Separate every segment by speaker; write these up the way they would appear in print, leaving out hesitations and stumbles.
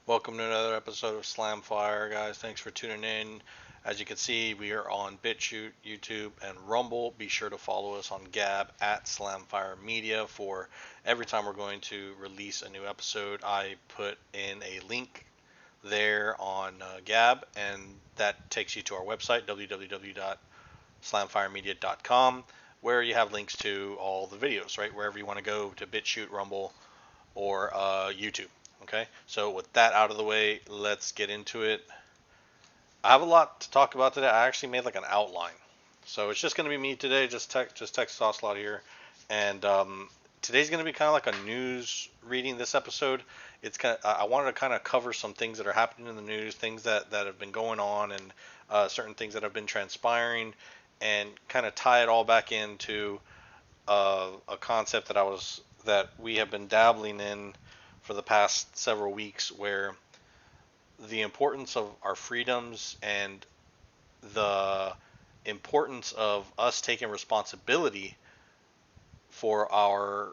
Speaker 1: Welcome to another episode of Slamfire, guys. Thanks for tuning in. As you can see, we are on BitChute, YouTube, and Rumble. Be sure to follow us on Gab at Slamfire Media for every time we're going to release a new episode. I put in a link there on Gab, and that takes you to our website, www.slamfiremedia.com, where you have links to all the videos, right? Wherever you want to go to BitChute, Rumble, or YouTube. Okay, so with that out of the way, let's get into it. I have a lot to talk about today. I actually made like an outline, so it's just going to be me today, just text sauce lot here, and today's going to be kind of like a news reading. This episode, it's kind of, I wanted to kind of cover some things that are happening in the news, things that have been going on, and certain things that have been transpiring, and kind of tie it all back into a concept that we have been dabbling in for the past several weeks, where the importance of our freedoms and the importance of us taking responsibility for our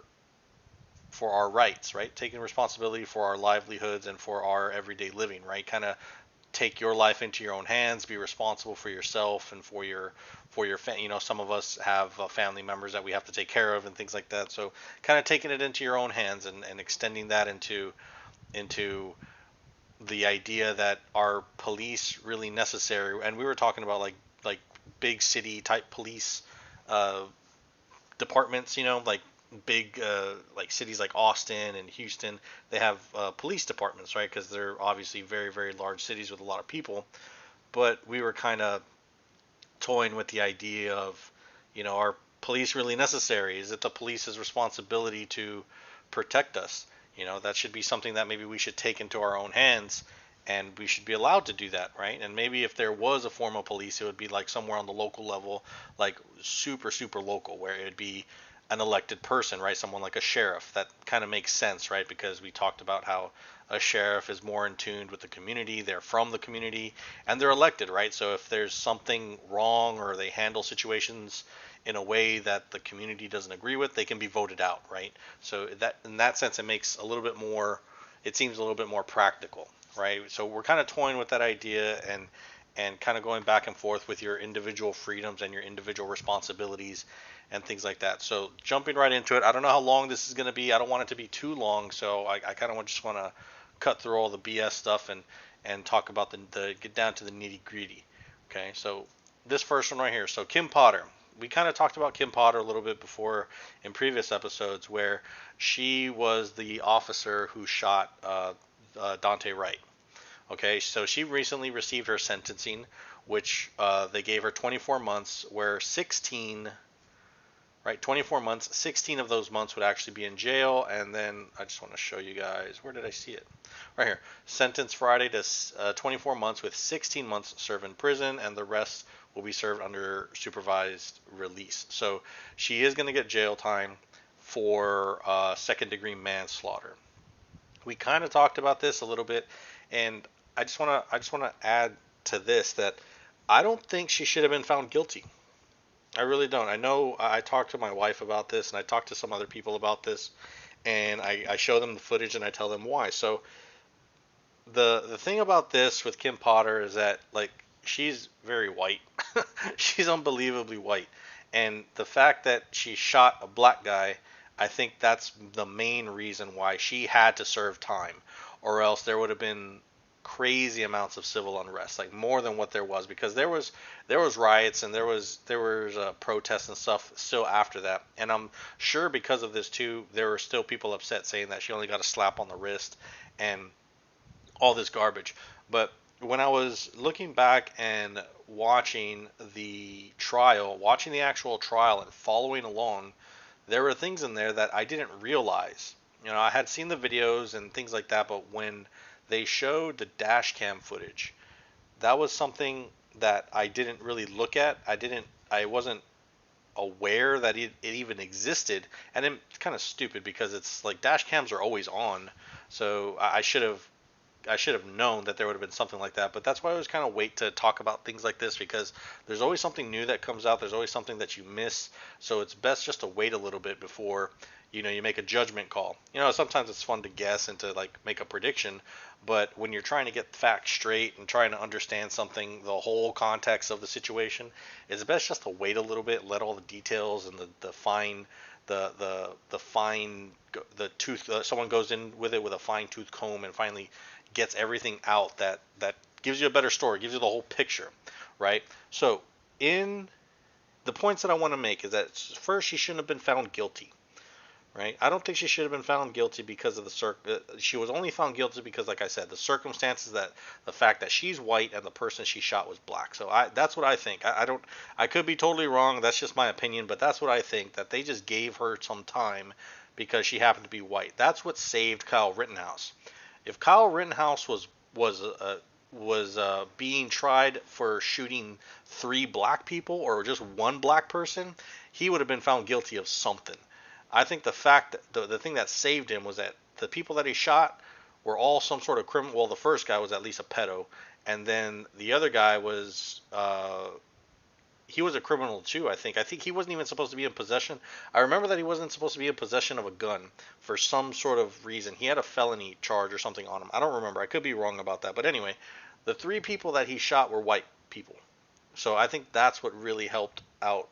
Speaker 1: rights, right? Taking responsibility for our livelihoods and for our everyday living, right? Kind of take your life into your own hands, be responsible for yourself and for your some of us have family members that we have to take care of and things like that. So kind of taking it into your own hands and extending that into the idea that are police really necessary? And we were talking about like big city type police uh, departments, like big like cities like Austin and Houston. They have police departments, right? Because they're obviously very, very large cities with a lot of people. But we were kind of toying with the idea of, are police really necessary? Is it the police's responsibility to protect us? That should be something that maybe we should take into our own hands, and we should be allowed to do that, right? And maybe if there was a form of police, it would be like somewhere on the local level, like super, super local, where it would be an elected person, right? Someone like a sheriff. That kind of makes sense, right? Because we talked about how a sheriff is more in tune with the community, they're from the community, and they're elected, right? So if there's something wrong or they handle situations in a way that the community doesn't agree with, they can be voted out, right? So that in that sense, it makes a little bit more, it seems a little bit more practical, right? So we're kind of toying with that idea and kind of going back and forth with your individual freedoms and your individual responsibilities and things like that. So jumping right into it, I don't know how long this is going to be. I don't want it to be too long, so I kind of just want to cut through all the BS stuff and talk about the get down to the nitty gritty. Okay, so this first one right here. So Kim Potter. We kind of talked about Kim Potter a little bit before in previous episodes, where she was the officer who shot Dante Wright. Okay, so she recently received her sentencing, which they gave her 24 months, where 16, right, 24 months, 16 of those months would actually be in jail. And then I just want to show you guys, where did I see it? Right here. Sentence Friday to 24 months with 16 months served in prison, and the rest will be served under supervised release. So she is going to get jail time for second degree manslaughter. We kind of talked about this a little bit, and I just want to add to this that I don't think she should have been found guilty. I really don't. I know I talked to my wife about this, and I talked to some other people about this, and I show them the footage and I tell them why. So the thing about this with Kim Potter is that, like, she's very white. She's unbelievably white, and the fact that she shot a black guy, I think that's the main reason why she had to serve time, or else there would have been crazy amounts of civil unrest, like more than what there was, because there was riots and there was protests and stuff still after that. And I'm sure because of this too, there were still people upset saying that she only got a slap on the wrist and all this garbage. But when I was looking back and watching the actual trial and following along, there were things in there that I didn't realize. I had seen the videos and things like that, but when they showed the dash cam footage, that was something that I didn't really look at. I wasn't aware that it even existed, and it's kind of stupid because it's like dash cams are always on, so I should have have known that there would have been something like that. But that's why I always kind of wait to talk about things like this, because there's always something new that comes out. There's always something that you miss. So it's best just to wait a little bit before you make a judgment call. Sometimes it's fun to guess and to like make a prediction, but when you're trying to get facts straight and trying to understand something, the whole context of the situation, it's best just to wait a little bit, let all the details and the fine the fine the tooth someone goes in with it with a fine tooth comb and finally gets everything out that gives you a better story, gives you the whole picture, right? So in the points that I want to make is that first, she shouldn't have been found guilty, right? I don't think she should have been found guilty because of she was only found guilty because, like I said, the circumstances, that the fact that she's white and the person she shot was black. So that's what I think. I could be totally wrong. That's just my opinion, but that's what I think, that they just gave her some time because she happened to be white. That's what saved Kyle Rittenhouse. If Kyle Rittenhouse was being tried for shooting 3 black people or just 1 black person, he would have been found guilty of something. I think the fact that the thing that saved him was that the people that he shot were all some sort of criminal. Well, the first guy was at least a pedo, and then the other guy was he was a criminal too. I think he wasn't even supposed to be in possession. I remember that he wasn't supposed to be in possession of a gun for some sort of reason. He had a felony charge or something on him. I don't remember. I could be wrong about that. But anyway, the 3 people that he shot were white people. So I think that's what really helped out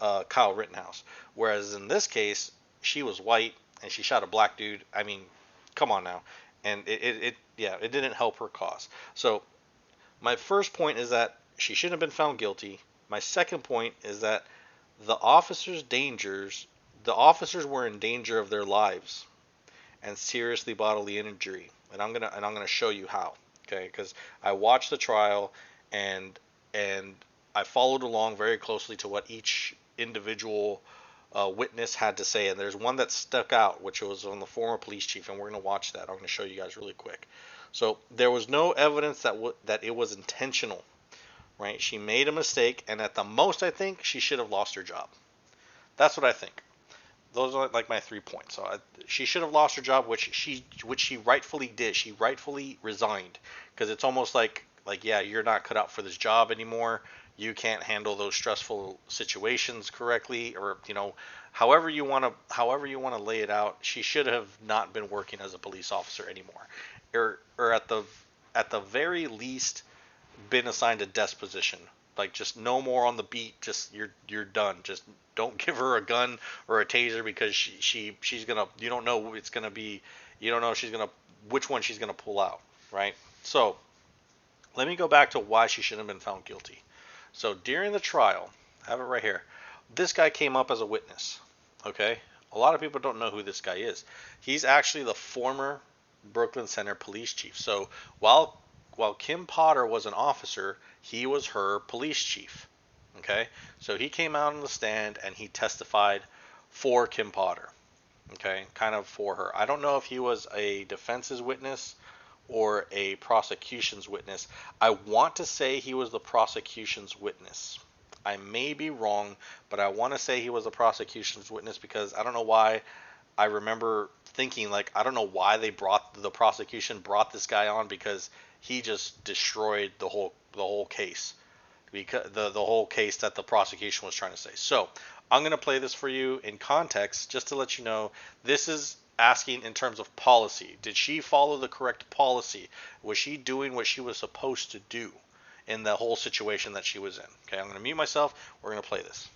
Speaker 1: Kyle Rittenhouse. Whereas in this case, she was white and she shot a black dude. I mean, come on now. And it didn't help her cause. So my first point is that she shouldn't have been found guilty. My second point is that the officers were in danger of their lives and seriously bodily injury. And I'm gonna show you how. Okay, because I watched the trial and I followed along very closely to what each individual witness had to say, and there's one that stuck out, which was on the former police chief, and we're going to watch that. I'm going to show you guys really quick. So there was no evidence that it was intentional, right? She made a mistake, and at the most, I think she should have lost her job. That's what I think. Those are like my 3 points. So she should have lost her job, which she rightfully did. She rightfully resigned, because it's almost like yeah, you're not cut out for this job anymore. You can't handle those stressful situations correctly, or however you want to lay it out. She should have not been working as a police officer anymore, or at the very least been assigned a desk position. Like, just no more on the beat. Just you're done. Just don't give her a gun or a taser, because she's gonna, you don't know it's gonna be, you don't know which one she's gonna pull out, right? So let me go back to why she shouldn't have been found guilty. So during the trial, I have it right here. This guy came up as a witness. Okay, a lot of people don't know who this guy is. He's actually the former Brooklyn Center police chief. So while Kim Potter was an officer, he was her police chief. Okay, so he came out on the stand and he testified for Kim Potter. Okay, kind of for her. I don't know if he was a defense's witness or a prosecution's witness. I want to say he was the prosecution's witness. I may be wrong, but I want to say he was the prosecution's witness, because I don't know why I remember thinking, like, I don't know why the prosecution brought this guy on, because he just destroyed the whole case, because the whole case that the prosecution was trying to say. So I'm going to play this for you in context, just to let you know this is asking in terms of policy. Did she follow the correct policy? Was she doing what she was supposed to do in the whole situation that she was in? Okay, I'm going to mute myself. We're going to play this.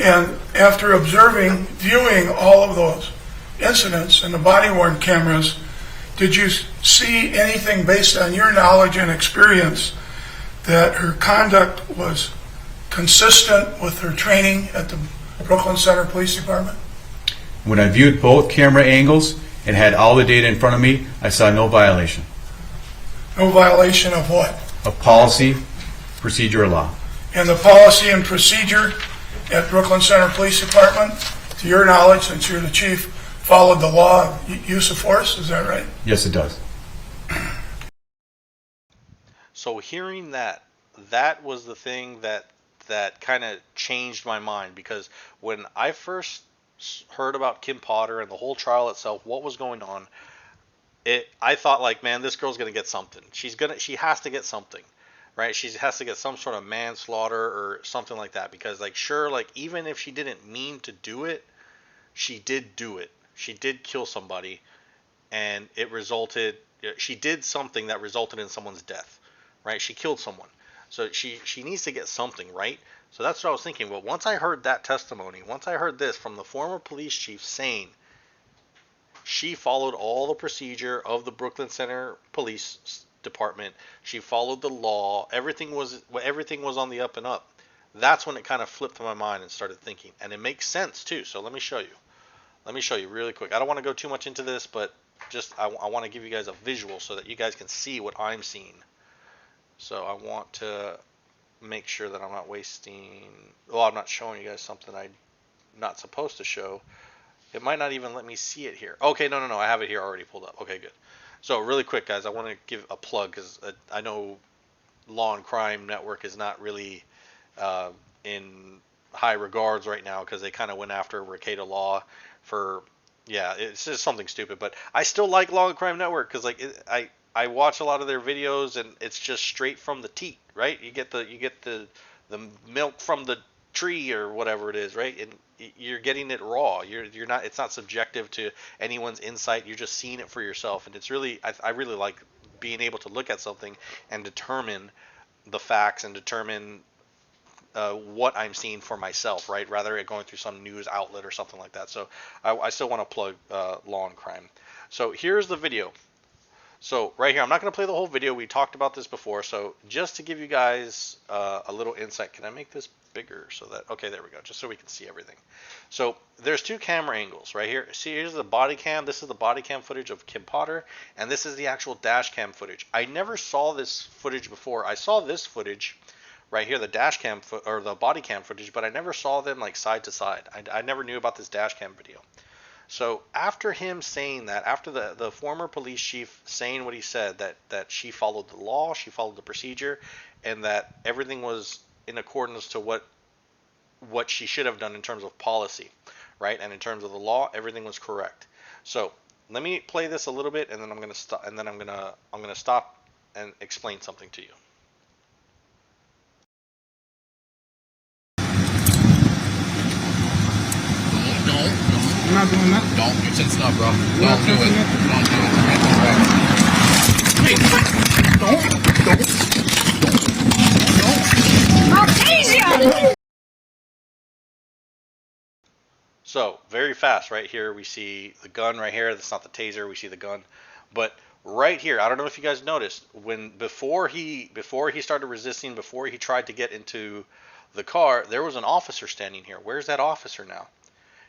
Speaker 2: And after viewing all of those incidents and the body-worn cameras, did you see anything based on your knowledge and experience that her conduct was consistent with her training at the Brooklyn Center Police Department?
Speaker 3: When I viewed both camera angles and had all the data in front of me, I saw no violation.
Speaker 2: No violation of what?
Speaker 3: Of policy, procedure, or law.
Speaker 2: And the policy and procedure at Brooklyn Center Police Department, to your knowledge, since you're the chief, followed the law of use of force, is that right?
Speaker 3: Yes, it does.
Speaker 1: So hearing that was the thing that kind of changed my mind, because when I first heard about Kim Potter and the whole trial itself, what was going on, I thought like, man, this girl's gonna get something. She has to get something, right? She has to get some sort of manslaughter or something like that, because like, sure, like even if she didn't mean to do it, she did do it. She did kill somebody, and it resulted. She did something that resulted in someone's death, right? She killed someone, so she needs to get something, right? So that's what I was thinking. Well, once I heard that testimony, once I heard this from the former police chief saying she followed all the procedure of the Brooklyn Center Police Department. She followed the law. Everything was on the up and up. That's when it kind of flipped to my mind and started thinking, and it makes sense too. So let me show you. Let me show you really quick. I don't want to go too much into this, but just I want to give you guys a visual so that you guys can see what I'm seeing. So I want to make sure that I'm not wasting. Well, I'm not showing you guys something I'm not supposed to show. It might not even let me see it here. Okay, no. I have it here already pulled up. Okay, good. So really quick, guys, I want to give a plug because I know Law and Crime Network is not really in high regards right now because they kind of went after Rekieta Law for, yeah, it's just something stupid. But I still like Law and Crime Network because like I watch a lot of their videos and it's just straight from the teat, right? You get the milk from the tree or whatever it is, right? And you're getting it raw. You're not. It's not subjective to anyone's insight. You're just seeing it for yourself, and it's really. I really like being able to look at something and determine the facts and determine what I'm seeing for myself, right? Rather than going through some news outlet or something like that. So I still want to plug Law and Crime. So here's the video. So right here, I'm not going to play the whole video. We talked about this before. So just to give you guys a little insight, can I make this bigger so that, okay, there we go, just so we can see everything. So there's two camera angles right here. See, here's the body cam. This is the body cam footage of Kim Potter, and this is the actual dash cam footage. I never saw this footage before. I saw this footage right here, the dash cam or the body cam footage, but I never saw them like side to side. I never knew about this dash cam video. So after him saying that, after the former police chief saying what he said, that she followed the law, she followed the procedure, and that everything was in accordance to what she should have done in terms of policy, right? And in terms of the law, everything was correct. So let me play this a little bit, and then I'm gonna stop. And then I'm gonna stop and explain something to you.
Speaker 4: Don't. I'm not doing that. Don't. You said stop, bro. Don't do it. Don't do it. Don't.
Speaker 5: Artesia!
Speaker 1: So very fast, right here we see the gun right here. That's not the taser. We see the gun, but right here, I don't know if you guys noticed when before he started resisting, before he tried to get into the car, there was an officer standing here. Where's that officer now?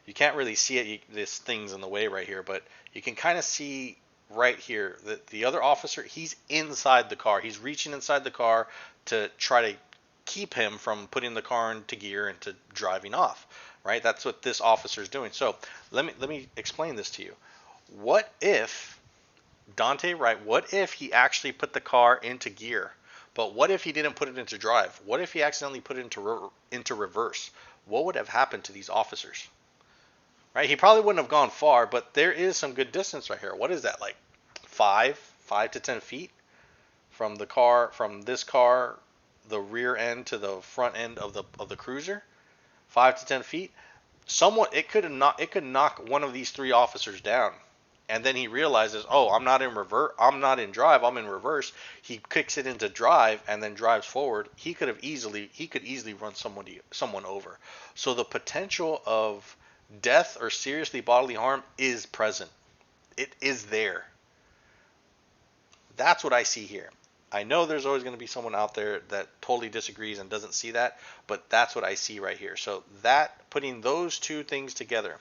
Speaker 1: You can't really see it. This thing's in the way right here, but you can kind of see right here that the other officer, he's inside the car. He's reaching inside the car to try to keep him from putting the car into gear and to driving off, right? That's what this officer is doing. So let me explain this to you. What if Dante Wright, what if he actually put the car into gear? But what if he didn't put it into drive? What if he accidentally put it into reverse? What would have happened to these officers? Right? He probably wouldn't have gone far, but there is some good distance right here. What is that, like 5 to 10 feet from the car, from this car, the rear end to the front end of the cruiser? 5 to 10 feet. It could knock one of these three officers down. And then he realizes, oh, I'm not in drive, I'm in reverse. He kicks it into drive and then drives forward. He could easily run someone over. So the potential of death or seriously bodily harm is present. It is there. That's what I see here. I know there's always going to be someone out there that totally disagrees and doesn't see that, but that's what I see right here. So that, putting those two things together,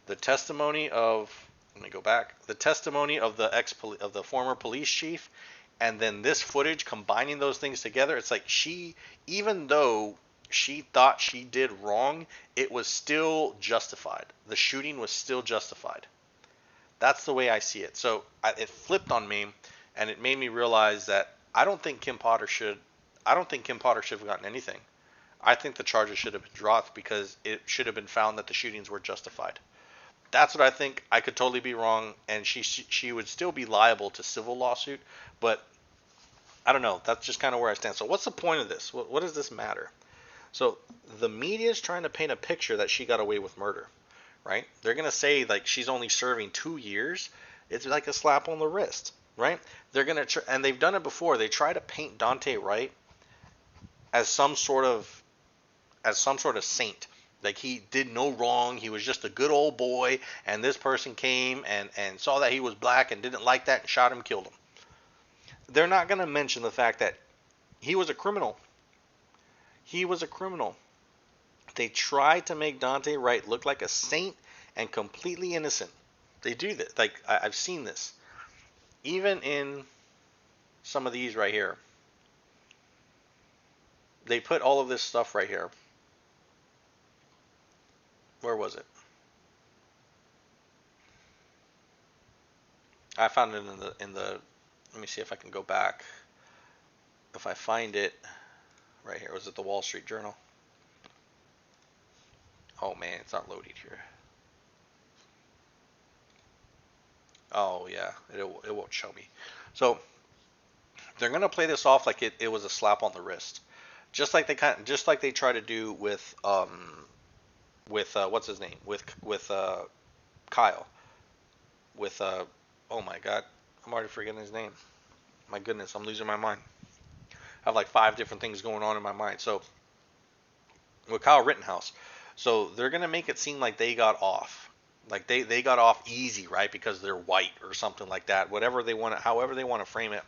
Speaker 1: the testimony of, let me go back, the testimony of the former police chief, and then this footage, combining those things together, it's like even though she thought she did wrong, it was still justified. The shooting was still justified. That's the way I see it. So it flipped on me, and it made me realize that I don't think Kim Potter should have gotten anything. I think the charges should have been dropped because it should have been found that the shootings were justified. That's what I think. I could totally be wrong, and she would still be liable to civil lawsuit, but I don't know. That's just kind of where I stand. So what's the point of this? What does this matter? So the media is trying to paint a picture that she got away with murder, right? They're gonna say like she's only serving 2 years. It's like a slap on the wrist, right? They're gonna and they've done it before. They try to paint Dante Wright as some sort of saint. Like he did no wrong. He was just a good old boy, and this person came and saw that he was black and didn't like that and shot him, killed him. They're not gonna mention the fact that he was a criminal. He was a criminal. They try to make Dante Wright look like a saint and completely innocent. They do that. Like I've seen this, even in some of these right here. They put all of this stuff right here. Where was it? I found it in the. Let me see if I can go back. If I find it, right here. Was it the Wall Street Journal? Oh man, it's not loaded here. Oh yeah, it won't show me. So they're gonna play this off like it was a slap on the wrist, just like they try to do with what's his name with Kyle with oh my god, I'm already forgetting his name. My goodness, I'm losing my mind. I have like 5 different things going on in my mind. So with Kyle Rittenhouse, so they're gonna make it seem like they got off. Like they got off easy, right? Because they're white or something like that. Whatever they want to, however they want to frame it.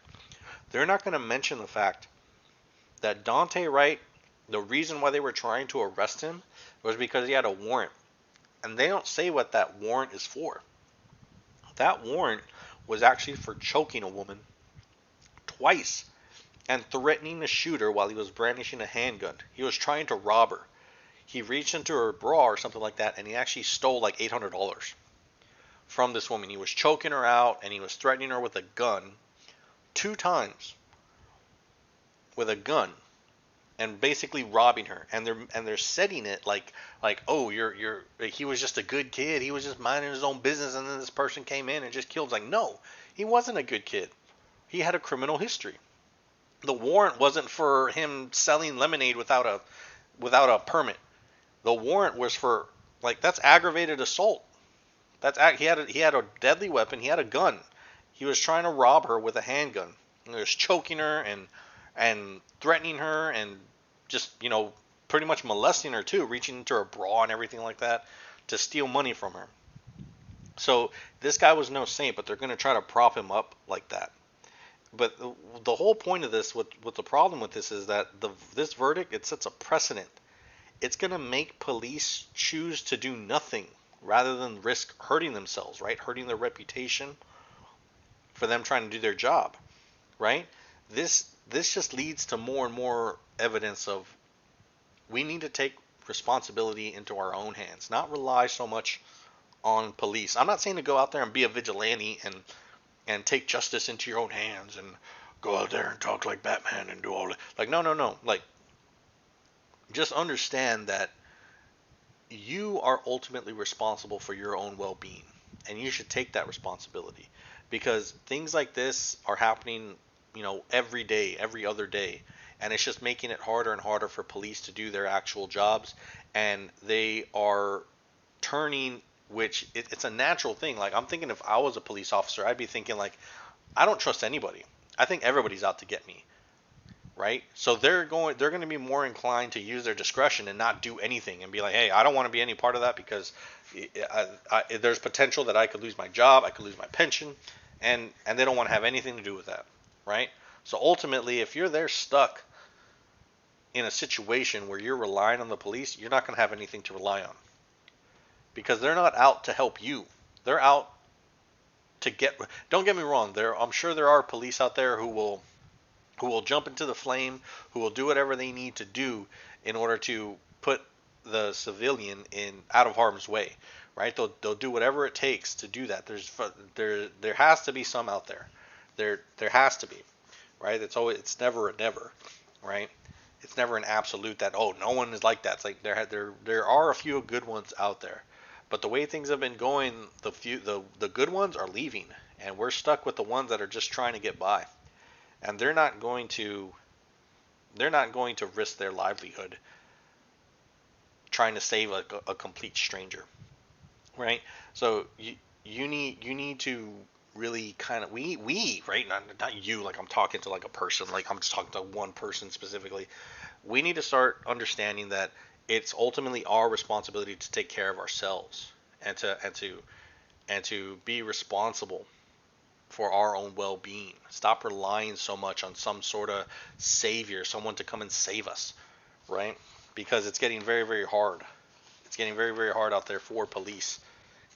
Speaker 1: They're not going to mention the fact that Dante Wright, the reason why they were trying to arrest him was because he had a warrant. And they don't say what that warrant is for. That warrant was actually for choking a woman twice and threatening to shoot her while he was brandishing a handgun. He was trying to rob her. He reached into her bra or something like that, and he actually stole like $800 from this woman. He was choking her out, and he was threatening her with a gun 2 times with a gun, and basically robbing her. And they're setting it like oh he was just a good kid. He was just minding his own business, and then this person came in and just killed. It's like, no, he wasn't a good kid. He had a criminal history. The warrant wasn't for him selling lemonade without a permit. The warrant was for, like, that's aggravated assault. He had a deadly weapon. He had a gun. He was trying to rob her with a handgun. He was choking her and threatening her and just, pretty much molesting her too, reaching into her bra and everything like that to steal money from her. So this guy was no saint, but they're going to try to prop him up like that. But the whole point of this, what the problem with this is that this verdict, it sets a precedent. It's going to make police choose to do nothing rather than risk hurting themselves, right? Hurting their reputation for them trying to do their job, right? This just leads to more and more evidence of we need to take responsibility into our own hands, not rely so much on police. I'm not saying to go out there and be a vigilante and take justice into your own hands and go out there and talk like Batman and do all that. Like, no. Like, just understand that you are ultimately responsible for your own well-being, and you should take that responsibility, because things like this are happening, every day, every other day, and it's just making it harder and harder for police to do their actual jobs, and they are turning, which it's a natural thing. Like, I'm thinking if I was a police officer, I'd be thinking like, I don't trust anybody. I think everybody's out to get me. Right? So they're going to be more inclined to use their discretion and not do anything and be like, hey, I don't want to be any part of that because there's potential that I could lose my job, I could lose my pension, and they don't want to have anything to do with that, right? So ultimately, if you're there stuck in a situation where you're relying on the police, you're not going to have anything to rely on, because they're not out to help you. They're out to get. Don't get me wrong. I'm sure there are police out there who will jump into the flame, who will do whatever they need to do in order to put the civilian out of harm's way, right? They'll do whatever it takes to do that. There has to be some out there. There has to be, right? It's never a never, right? It's never an absolute that, oh, no one is like that. It's like there are a few good ones out there, but the way things have been going, the good ones are leaving, and we're stuck with the ones that are just trying to get by, and they're not going to risk their livelihood trying to save a complete stranger, right? So you need to really kind of we right, not you, like I'm talking to like a person, like I'm just talking to one person specifically. We need to start understanding that it's ultimately our responsibility to take care of ourselves and to be responsible for our own well-being. Stop relying so much on some sort of savior, someone to come and save us, right? Because it's getting very, very hard. It's getting very, very hard out there for police,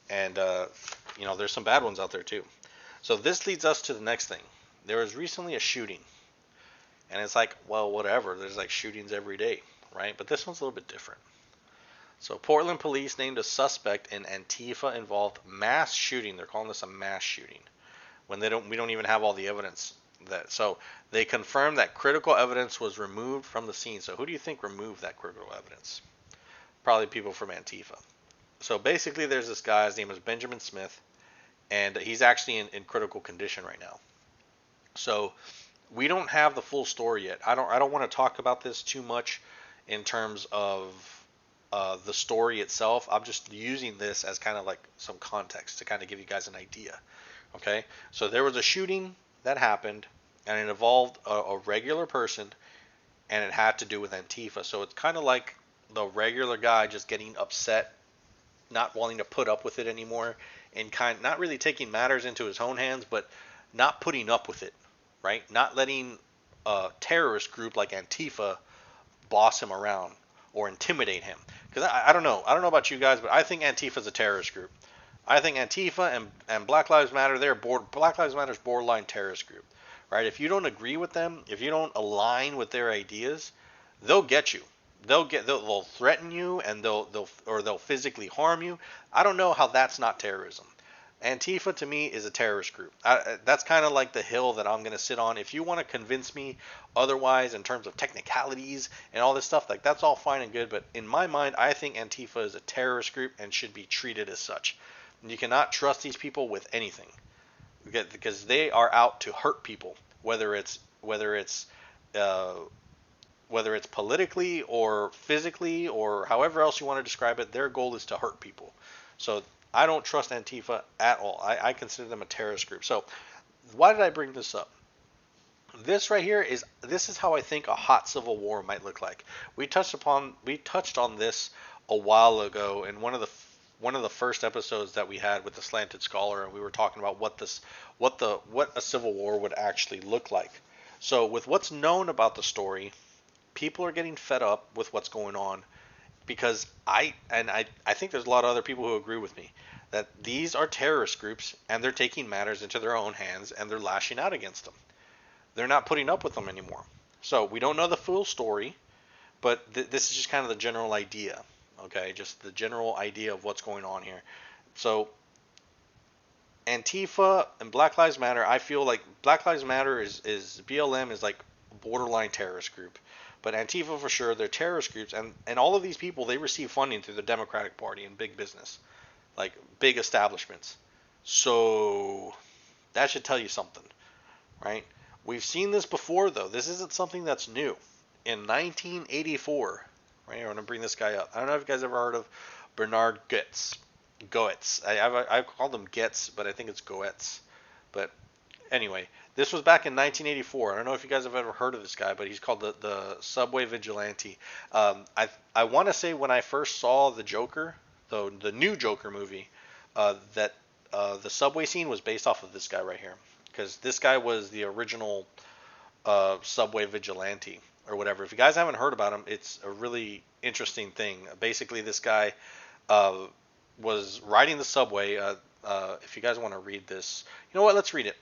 Speaker 1: and there's some bad ones out there too. So this leads us to the next thing. There was recently a shooting, and it's like, well, whatever. There's like shootings every day, right? But this one's a little bit different. So Portland police named a suspect in Antifa-involved mass shooting. They're calling this a mass shooting when we don't even have all the evidence that. So they confirmed that critical evidence was removed from the scene. So who do you think removed that critical evidence? Probably people from Antifa. So basically, there's this guy. His name is Benjamin Smith, and he's actually in critical condition right now. So we don't have the full story yet. I don't want to talk about this too much in terms of the story itself. I'm just using this as kind of like some context to kind of give you guys an idea. Okay, so there was a shooting that happened, and it involved a regular person, and it had to do with Antifa. So it's kind of like the regular guy just getting upset, not wanting to put up with it anymore, and not really taking matters into his own hands, but not putting up with it, right? Not letting a terrorist group like Antifa boss him around or intimidate him. Because I don't know. I don't know about you guys, but I think Antifa is a terrorist group. I think Antifa and Black Lives Matter, Black Lives Matter's borderline terrorist group, right? If you don't agree with them, if you don't align with their ideas, they'll get you. They'll threaten you, and they'll physically harm you. I don't know how that's not terrorism. Antifa to me is a terrorist group. That's kind of like the hill that I'm going to sit on. If you want to convince me otherwise in terms of technicalities and all this stuff, like that's all fine and good. But in my mind, I think Antifa is a terrorist group and should be treated as such. You cannot trust these people with anything because they are out to hurt people, whether it's politically or physically or however else you want to describe it. Their goal is to hurt people. So I don't trust Antifa at all. I consider them a terrorist group. So why did I bring this up? This right here this is how I think a hot civil war might look like. We touched on this a while ago in one of the first episodes that we had with the Slanted Scholar, and we were talking about what a civil war would actually look like. So with what's known about the story, people are getting fed up with what's going on because I think there's a lot of other people who agree with me that these are terrorist groups and they're taking matters into their own hands and they're lashing out against them. They're not putting up with them anymore. So we don't know the full story, but this is just kind of the general idea. Okay, just the general idea of what's going on here. So Antifa and Black Lives Matter, I feel like Black Lives Matter is BLM is like a borderline terrorist group. But Antifa for sure, they're terrorist groups, and all of these people, they receive funding through the Democratic Party and big business, like big establishments. So that should tell you something, right? We've seen this before though. This isn't something that's new. In 1984, right? I'm going to bring this guy up. I don't know if you guys ever heard of Bernard Goetz. I call them Goetz, but I think it's Goetz. But anyway, this was back in 1984. I don't know if you guys have ever heard of this guy, but he's called the Subway Vigilante. I want to say when I first saw the Joker, the new Joker movie, that the subway scene was based off of this guy right here, because this guy was the original Subway Vigilante or whatever. If you guys haven't heard about him, it's a really interesting thing. Basically, this guy was riding the subway. If you guys want to read this, you know what? Let's read it.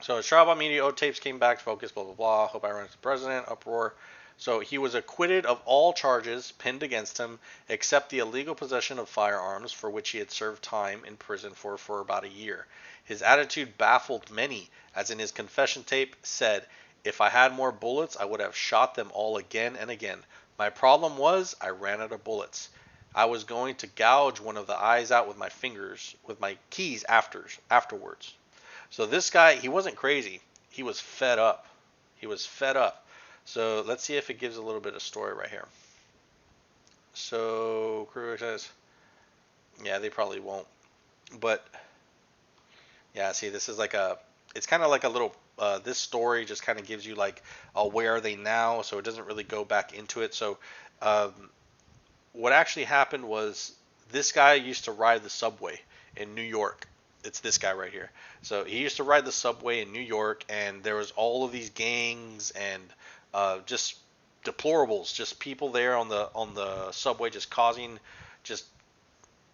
Speaker 1: So his trial by media, tapes came back, focus, blah, blah, blah. Hope I run as the president, uproar. So he was acquitted of all charges pinned against him, except the illegal possession of firearms, for which he had served time in prison for about a year. His attitude baffled many, as in his confession tape said, If I had more bullets, I would have shot them all again and again. My problem was I ran out of bullets. I was going to gouge one of the eyes out with my fingers, with my keys afterwards. So this guy, he wasn't crazy. He was fed up. He was fed up. So let's see if it gives a little bit of story right here. So crew says, yeah, they probably won't. But yeah, see, this is like it's kind of like a little, this story just kind of gives you like a where are they now, so it doesn't really go back into it. So um, what actually happened was this guy used to ride the subway in New York. It's this guy right here. So he used to ride the subway in New York, and there was all of these gangs and just deplorables, just people there on the subway, just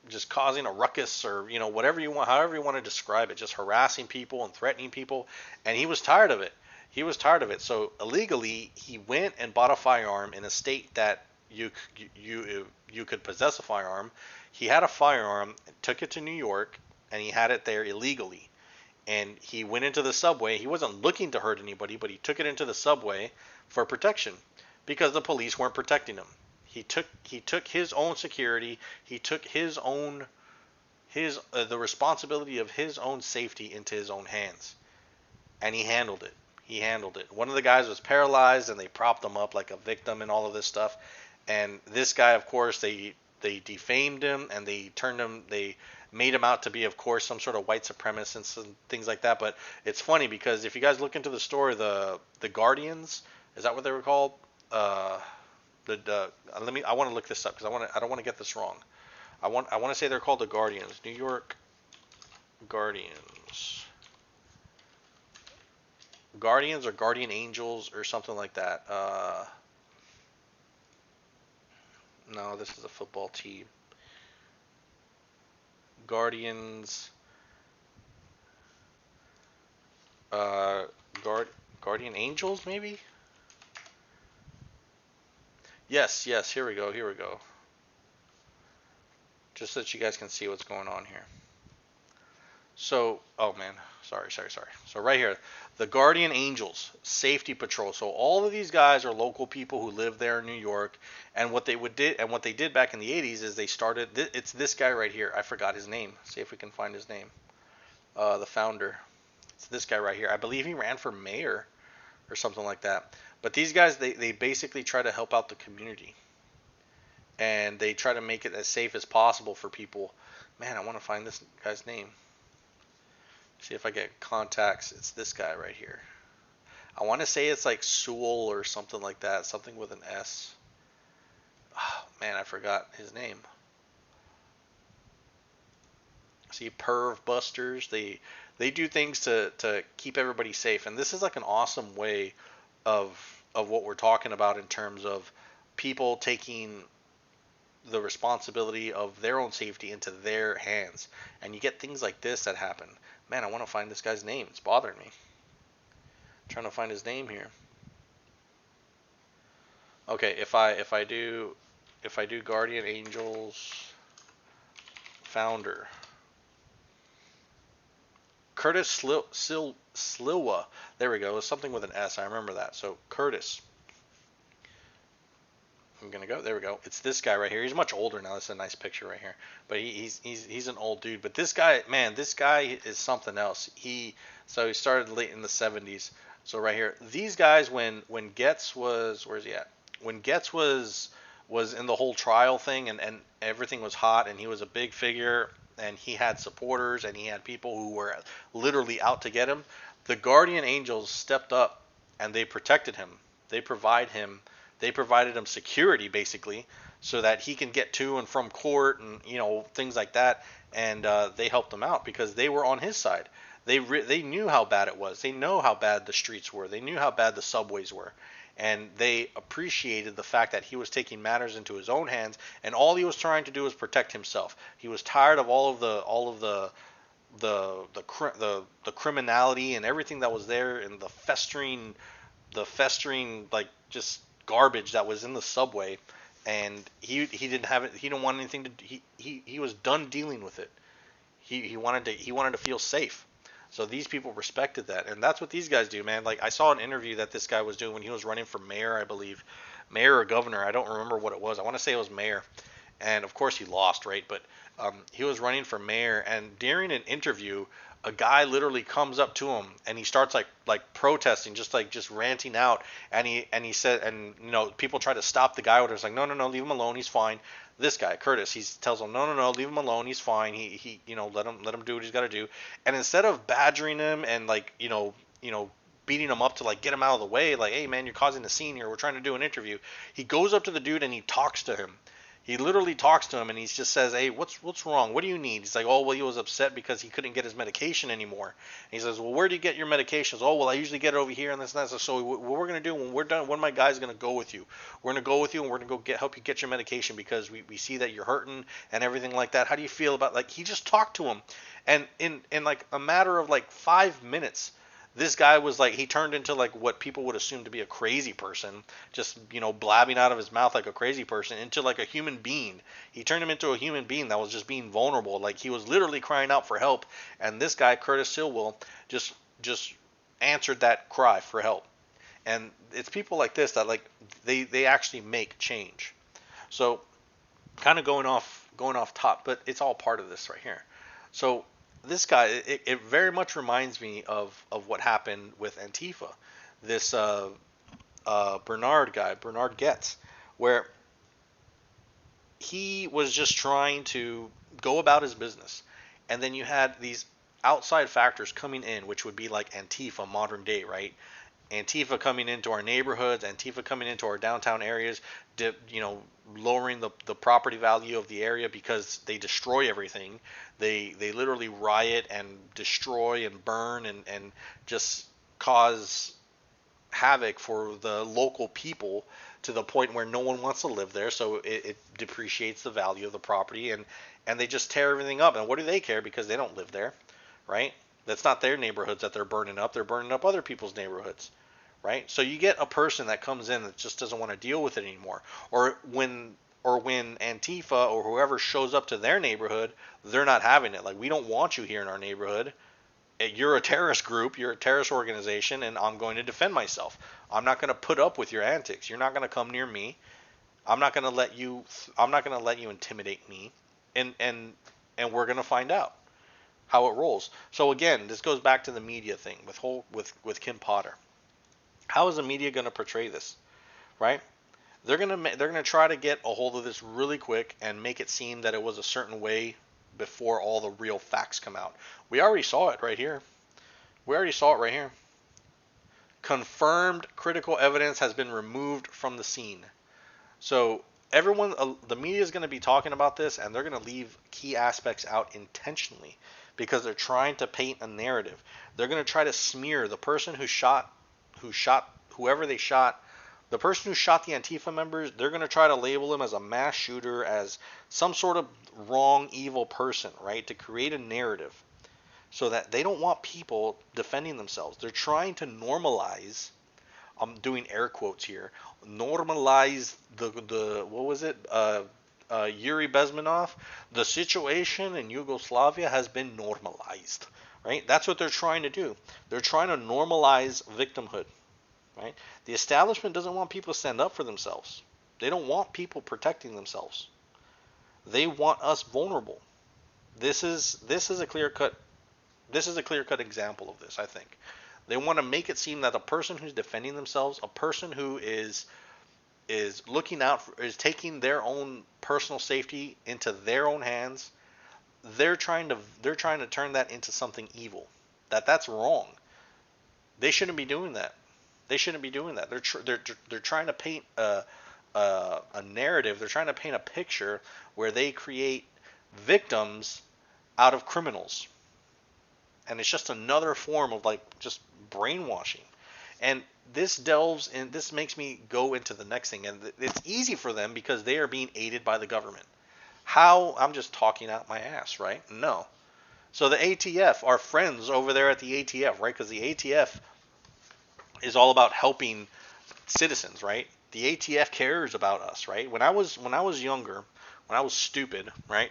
Speaker 1: just causing a ruckus, or whatever you want, however you want to describe it, just harassing people and threatening people. And he was tired of it. He was tired of it. So illegally, he went and bought a firearm in a state that you could possess a firearm. He had a firearm, took it to New York, and he had it there illegally. And he went into the subway. He wasn't looking to hurt anybody, but he took it into the subway for protection because the police weren't protecting him. He took his own security. He took the responsibility of his own safety into his own hands, and he handled it. He handled it. One of the guys was paralyzed, and they propped him up like a victim and all of this stuff. And this guy, of course, they defamed him, and they made him out to be, of course, some sort of white supremacist and things like that. But it's funny because if you guys look into the story, the Guardians, is that what they were called? I want to look this up because I don't want to get this wrong. I want to say they're called the Guardians, New York Guardians or Guardian Angels or something like that. No, this is a football team. Guardians. Guardian Angels, maybe. Yes, here we go. Just so that you guys can see what's going on here. So, oh man, sorry. So right here, the Guardian Angels Safety Patrol. So all of these guys are local people who live there in New York, and what they did back in the 80s is they started. It's this guy right here. I forgot his name. See if we can find his name. The founder. It's this guy right here. I believe he ran for mayor or something like that. But these guys, they basically try to help out the community. And they try to make it as safe as possible for people. Man, I want to find this guy's name. See if I get contacts. It's this guy right here. I want to say it's like Sewell or something like that. Something with an S. Oh, man, I forgot his name. See, Perv Busters. They do things to keep everybody safe. And this is like an awesome way of what we're talking about in terms of people taking the responsibility of their own safety into their hands. And you get things like this that happen. Man, I want to find this guy's name. It's bothering me. I'm trying to find his name here. Okay, if I do Guardian Angels founder Curtis Sliwa. There we go. It's something with an S. I remember that. So Curtis. I'm gonna go. There we go. It's this guy right here. He's much older now. This is a nice picture right here. But he's an old dude. But this guy, man, this guy is something else. He started late in the 70s. So right here, these guys, when Getz was, where's he at? When Getz was in the whole trial thing, and everything was hot, and he was a big figure, and he had supporters, and he had people who were literally out to get him. The Guardian Angels stepped up, and they protected him. They provided him security, basically, so that he can get to and from court and things like that. And they helped him out because they were on his side. They knew how bad it was. They know how bad the streets were. They knew how bad the subways were. And they appreciated the fact that he was taking matters into his own hands, and all he was trying to do was protect himself. He was tired of all of the criminality and everything that was there, and the festering like just garbage that was in the subway. And he didn't have it. He didn't want anything to. He was done dealing with it. He wanted to feel safe. So these people respected that, and that's what these guys do, man. Like I saw an interview that this guy was doing when he was running for mayor, I believe, mayor or governor. I don't remember what it was. I want to say it was mayor, and of course he lost, right? But he was running for mayor, and during an interview, a guy literally comes up to him and he starts like protesting, just ranting out, and he said, and people try to stop the guy, but it's like, no, no, no, leave him alone, he's fine. This guy Curtis, he tells him, no, no, no, leave him alone, he's fine. He let him do what he's got to do. And instead of badgering him and like beating him up to like get him out of the way, like, hey man, you're causing a scene here, we're trying to do an interview, he goes up to the dude and he talks to him. He literally talks to him and he just says, hey, what's wrong? What do you need? He's like, oh, well, he was upset because he couldn't get his medication anymore. And he says, well, where do you get your medications? Oh, well, I usually get it over here and this and that. So what we're going to do when we're done, one of my guys is going to go with you. We're going to go with you and we're going to go help you get your medication because we see that you're hurting and everything like that. How do you feel about, like, he just talked to him. And in like a matter of like 5 minutes, this guy was like, he turned into like what people would assume to be a crazy person, just blabbing out of his mouth like a crazy person, into like a human being. He turned him into a human being that was just being vulnerable, like he was literally crying out for help. And this guy Curtis Stilwell just answered that cry for help. And it's people like this that like they actually make change. So kind of going off top, but it's all part of this right here. So this guy, it very much reminds me of what happened with Antifa. This Bernard Getz, where he was just trying to go about his business. And then you had these outside factors coming in, which would be like Antifa, modern day, right? Antifa coming into our neighborhoods, Antifa coming into our downtown areas, lowering the property value of the area because they destroy everything. They literally riot and destroy and burn and just cause havoc for the local people to the point where no one wants to live there. So it depreciates the value of the property and they just tear everything up. And what do they care? Because they don't live there, right? That's not their neighborhoods that they're burning up. They're burning up other people's neighborhoods. Right? So you get a person that comes in that just doesn't want to deal with it anymore. Or when Antifa or whoever shows up to their neighborhood, they're not having it. Like, we don't want you here in our neighborhood. You're a terrorist group, you're a terrorist organization, and I'm going to defend myself. I'm not going to put up with your antics. You're not going to come near me. I'm not going to let you intimidate me. And we're going to find out how it rolls. So again, this goes back to the media thing with Kim Potter. How is the media going to portray this, right? They're gonna try to get a hold of this really quick and make it seem that it was a certain way before all the real facts come out. We already saw it right here. Confirmed critical evidence has been removed from the scene. So everyone, the media is going to be talking about this, and they're going to leave key aspects out intentionally because they're trying to paint a narrative. They're going to try to smear the person who shot whoever they shot, the person who shot the Antifa members. They're going to try to label him as a mass shooter, as some sort of wrong, evil person, right? To create a narrative so that they don't want people defending themselves. They're trying to normalize, I'm doing air quotes here, normalize the what was it? Yuri Bezmenov, the situation in Yugoslavia has been normalized. Right? That's what they're trying to do. They're trying to normalize victimhood. Right? The establishment doesn't want people to stand up for themselves. They don't want people protecting themselves. They want us vulnerable. This is a clear-cut example of this, I think. They want to make it seem that a person who's defending themselves, a person who is looking out for, is taking their own personal safety into their own hands, they're trying to turn that into something evil. That's wrong. They shouldn't be doing that. They're trying to paint a narrative. They're trying to paint a picture where they create victims out of criminals. And it's just another form of like just brainwashing. And this makes me go into the next thing. And it's easy for them because they are being aided by the government. How? I'm just talking out my ass, right? No. So the ATF, our friends over there at the ATF, right? Because the ATF is all about helping citizens, right? The ATF cares about us, right? When I was younger, when I was stupid, right?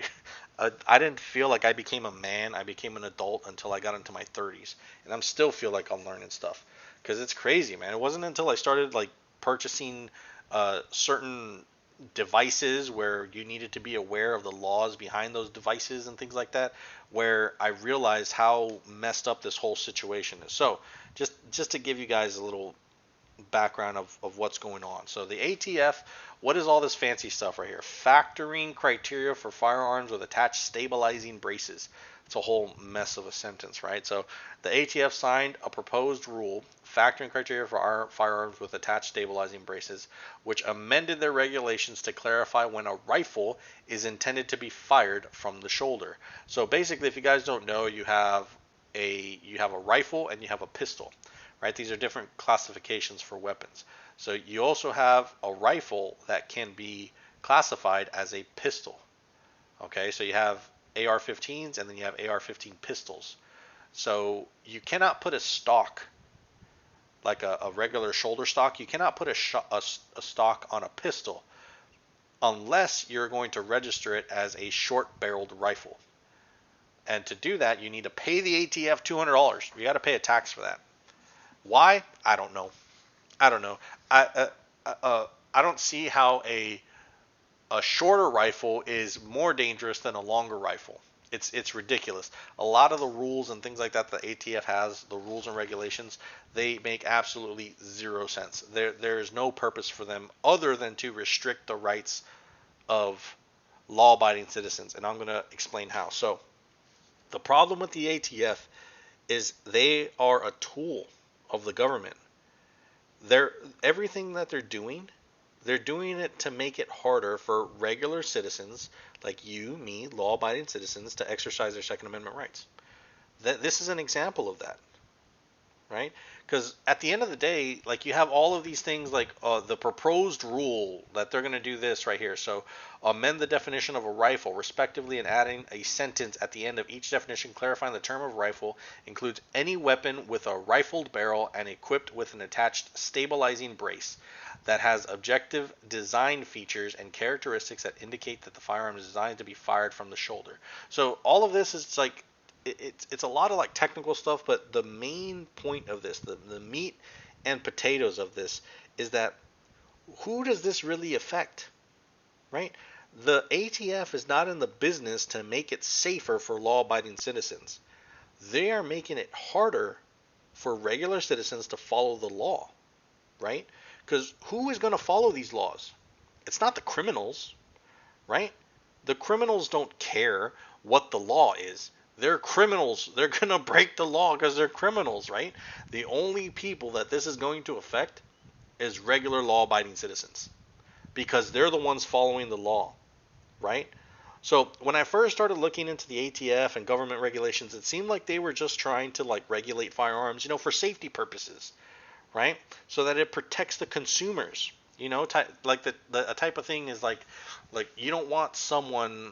Speaker 1: I didn't feel like I became a man. I became an adult until I got into my 30s, and I'm still feel like I'm learning stuff because it's crazy, man. It wasn't until I started like purchasing certain devices where you needed to be aware of the laws behind those devices and things like that, where I realized how messed up this whole situation is. So just to give you guys a little background of what's going on. So the ATF, what is all this fancy stuff right here? Factoring criteria for firearms with attached stabilizing braces. It's a whole mess of a sentence, right? So the ATF signed a proposed rule factoring criteria for our firearms with attached stabilizing braces, which amended their regulations to clarify when a rifle is intended to be fired from the shoulder. So basically, if you guys don't know, you have a rifle and you have a pistol, right? These are different classifications for weapons. So you also have a rifle that can be classified as a pistol. Okay, so you have AR-15s and then you have AR-15 pistols. So you cannot put a stock, like a regular shoulder stock, you cannot put a stock on a pistol unless you're going to register it as a short-barreled rifle. And to do that, you need to pay the ATF $200. You got to pay a tax for that. Why? I don't know. I don't know. I don't see how a shorter rifle is more dangerous than a longer rifle. It's ridiculous. A lot of the rules and things like that the ATF has, the rules and regulations, they make absolutely zero sense. There is no purpose for them other than to restrict the rights of law-abiding citizens, and I'm going to explain how. So, the problem with the ATF is they are a tool of the government. Everything that they're doing it to make it harder for regular citizens like you, me, law-abiding citizens to exercise their Second Amendment rights. This is an example of that, right? Because at the end of the day, like you have all of these things like the proposed rule that they're going to do this right here. So amend the definition of a rifle respectively and adding a sentence at the end of each definition clarifying the term of rifle includes any weapon with a rifled barrel and equipped with an attached stabilizing brace that has objective design features and characteristics that indicate that the firearm is designed to be fired from the shoulder. So all of this is like it's a lot of like technical stuff, but the main point of this, the meat and potatoes of this, is that who does this really affect, right? The ATF is not in the business to make it safer for law-abiding citizens. They are making it harder for regular citizens to follow the law, right? Because who is going to follow these laws? It's not the criminals, right? The criminals don't care what the law is. They're criminals. They're going to break the law because they're criminals, right? The only people that this is going to affect is regular law-abiding citizens because they're the ones following the law, right? So when I first started looking into the ATF and government regulations, it seemed like they were just trying to like regulate firearms, for safety purposes, right? So that it protects the consumers, like a type of thing is like you don't want someone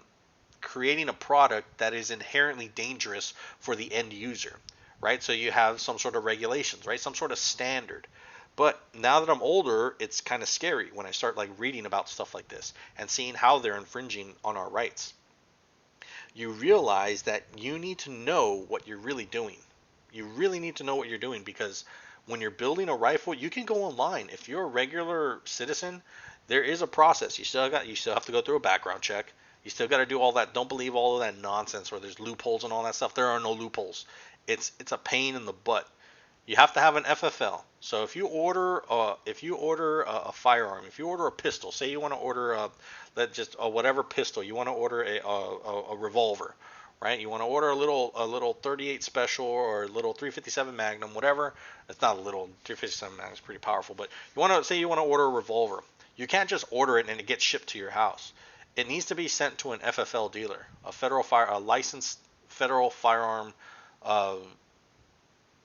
Speaker 1: creating a product that is inherently dangerous for the end user, right? So you have some sort of regulations, right? Some sort of standard. But now that I'm older, it's kind of scary when I start like reading about stuff like this and seeing how they're infringing on our rights. You realize that you need to know what you're really doing. You really need to know what you're doing because when you're building a rifle, you can go online. If you're a regular citizen, there is a process. You still have to go through a background check. You still got to do all that. Don't believe all of that nonsense where there's loopholes and all that stuff. There are no loopholes. It's a pain in the butt. You have to have an FFL. So if you order a firearm, if you order a pistol, say you want to order whatever pistol, you want to order a revolver, right? You want to order a little 38 special or a little 357 Magnum, whatever. It's not a little 357 Magnum is pretty powerful, but you want to order a revolver. You can't just order it and it gets shipped to your house. It needs to be sent to an FFL dealer, a licensed federal firearm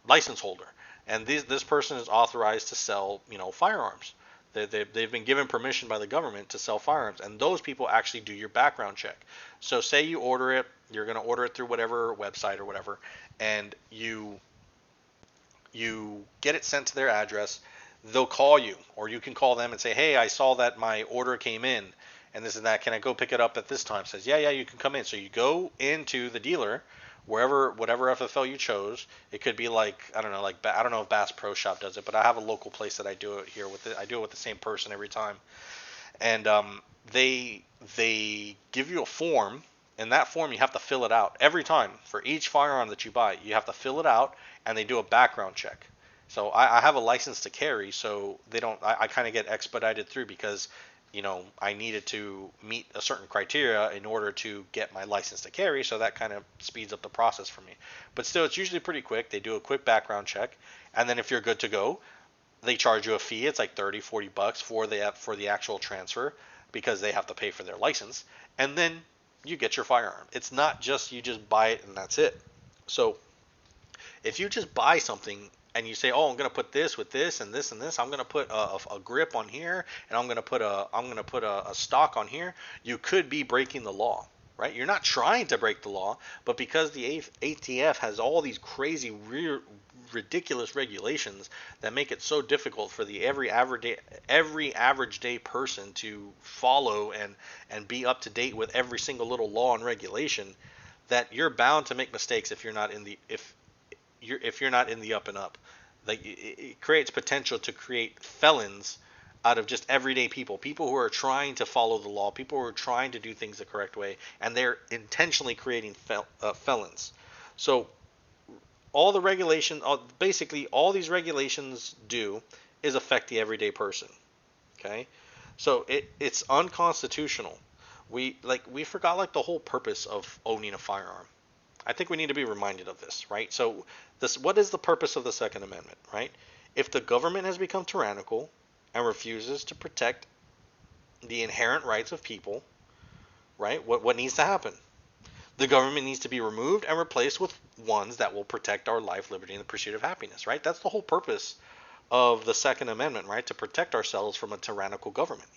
Speaker 1: license holder, and this person is authorized to sell, firearms. They've been given permission by the government to sell firearms, and those people actually do your background check. So say you order it, you're going to order it through whatever website or whatever, and you get it sent to their address. They'll call you, or you can call them and say, hey, I saw that my order came in, and this and that. Can I go pick it up at this time? Says, yeah, you can come in. So you go into the dealer, whatever FFL you chose. It could be like, I don't know, like I don't know if Bass Pro Shop does it, but I have a local place that I do it here with. I do it with the same person every time, and they give you a form. In that form, you have to fill it out every time for each firearm that you buy. You have to fill it out, and they do a background check. So I have a license to carry, so they don't. I kind of get expedited through because, I needed to meet a certain criteria in order to get my license to carry. So that kind of speeds up the process for me. But still, it's usually pretty quick. They do a quick background check, and then if you're good to go, they charge you a fee. It's like 30, $40 for the actual transfer because they have to pay for their license, and then you get your firearm. It's not just you just buy it and that's it. So if you just buy something and you say, oh, I'm going to put this with this and this and this, I'm going to put a grip on here, and I'm going to put a stock on here, you could be breaking the law, right? You're not trying to break the law, but because the ATF has all these crazy ridiculous regulations that make it so difficult for the every average day person to follow and be up to date with every single little law and regulation, that you're bound to make mistakes if you're not in the if you're not in the up and up. Like, it creates potential to create felons out of just everyday people who are trying to follow the law, people who are trying to do things the correct way, and they're intentionally creating felons. So all the regulation, basically all these regulations do is affect the everyday person. Okay, so it's unconstitutional. We forgot like the whole purpose of owning a firearm. I think we need to be reminded of this, right? So what is the purpose of the Second Amendment, right? If the government has become tyrannical and refuses to protect the inherent rights of people, right? What needs to happen? The government needs to be removed and replaced with ones that will protect our life, liberty, and the pursuit of happiness, right? That's the whole purpose of the Second Amendment, right? To protect ourselves from a tyrannical government.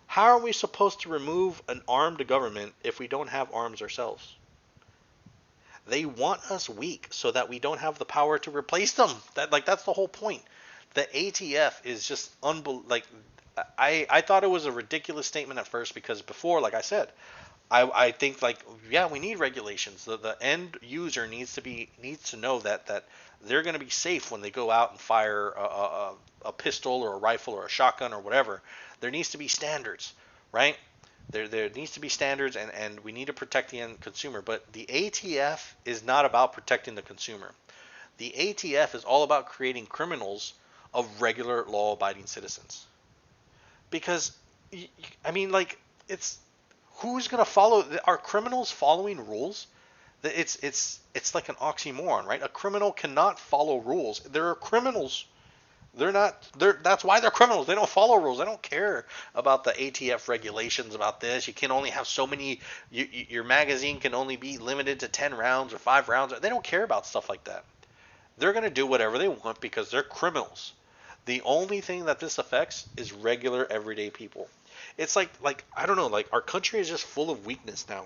Speaker 1: How are we supposed to remove an armed government if we don't have arms ourselves? They want us weak so that we don't have the power to replace them. That's the whole point. The ATF is just I thought it was a ridiculous statement at first because before, like I said, I think we need regulations. The end user needs to know that they're going to be safe when they go out and fire a pistol or a rifle or a shotgun or whatever. There needs to be standards, right? There needs to be standards, and we need to protect the end consumer. But the ATF is not about protecting the consumer. The ATF is all about creating criminals of regular law-abiding citizens. Because, it's who's going to follow? Are criminals following rules? It's like an oxymoron, right? A criminal cannot follow rules. There are criminals. That's why they're criminals. They don't follow rules. They don't care about the ATF regulations about this. You can only have so many. Your magazine can only be limited to 10 rounds or 5 rounds. They don't care about stuff like that. They're going to do whatever they want because they're criminals. The only thing that this affects is regular everyday people. It's like I don't know, like our country is just full of weakness now.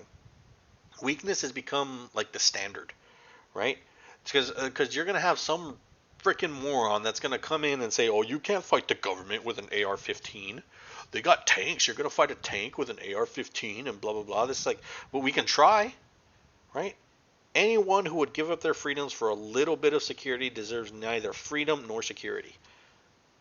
Speaker 1: Weakness has become like the standard, right? Because you're going to have some freaking moron that's going to come in and say, oh, you can't fight the government with an AR-15. They got tanks. You're going to fight a tank with an AR-15 and blah, blah, blah. This is like, well, we can try, right? Anyone who would give up their freedoms for a little bit of security deserves neither freedom nor security.